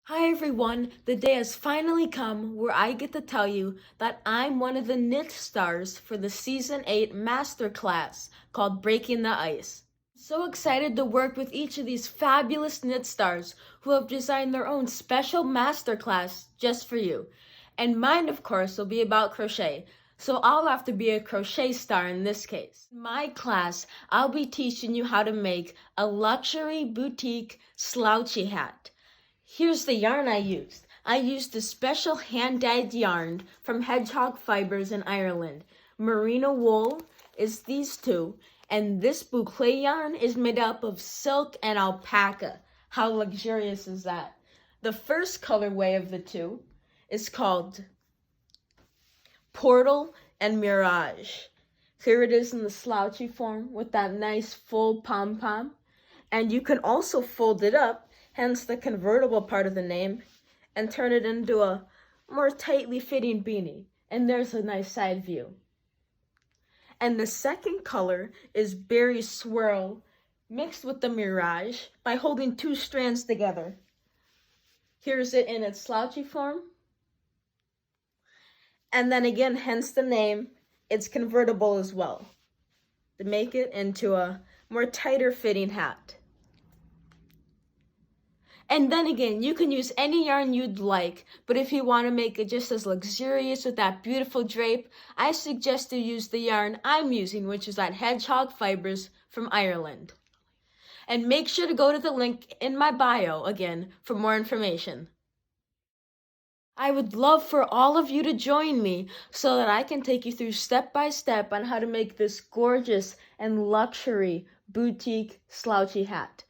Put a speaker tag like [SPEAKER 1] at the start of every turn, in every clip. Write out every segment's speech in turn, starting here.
[SPEAKER 1] Hi everyone, the day has finally come where I get to tell you that I'm one of the knit stars for the Season 8 Masterclass called Breaking the Ice. I'm so excited to work with each of these fabulous knit stars who have designed their own special masterclass just for you. And mine, of course, will be about crochet, so I'll have to be a crochet star in this case. In my class, I'll be teaching you how to make a luxury boutique slouchy hat. Here's the yarn I used. I used a special hand-dyed yarn from hedgehog fibers in Ireland. Merino wool is these two, and this boucle yarn is made up of silk and alpaca. How luxurious is that? The first colorway of the two is called Portal and Mirage. Here it is in the slouchy form with that nice full pom-pom. And you can also fold it up, hence the convertible part of the name, and turn it into a more tightly fitting beanie. And there's a nice side view. And the second color is Berry Swirl mixed with the Mirage by holding two strands together. Here's it in its slouchy form. And then again, hence the name, it's convertible as well, to make it into a more tighter fitting hat. And then again, you can use any yarn you'd like, but if you want to make it just as luxurious with that beautiful drape, I suggest you use the yarn I'm using, which is that hedgehog fibers from Ireland. And make sure to go to the link in my bio again for more information. I would love for all of you to join me so that I can take you through step by step on how to make this gorgeous and luxury boutique slouchy hat.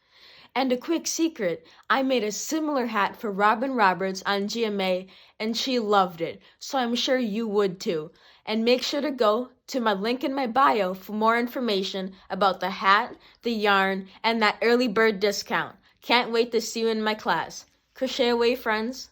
[SPEAKER 1] And a quick secret, I made a similar hat for Robin Roberts on GMA and she loved it, so I'm sure you would too. And make sure to go to my link in my bio for more information about the hat, the yarn, and that early bird discount. Can't wait to see you in my class. Crochet away, friends.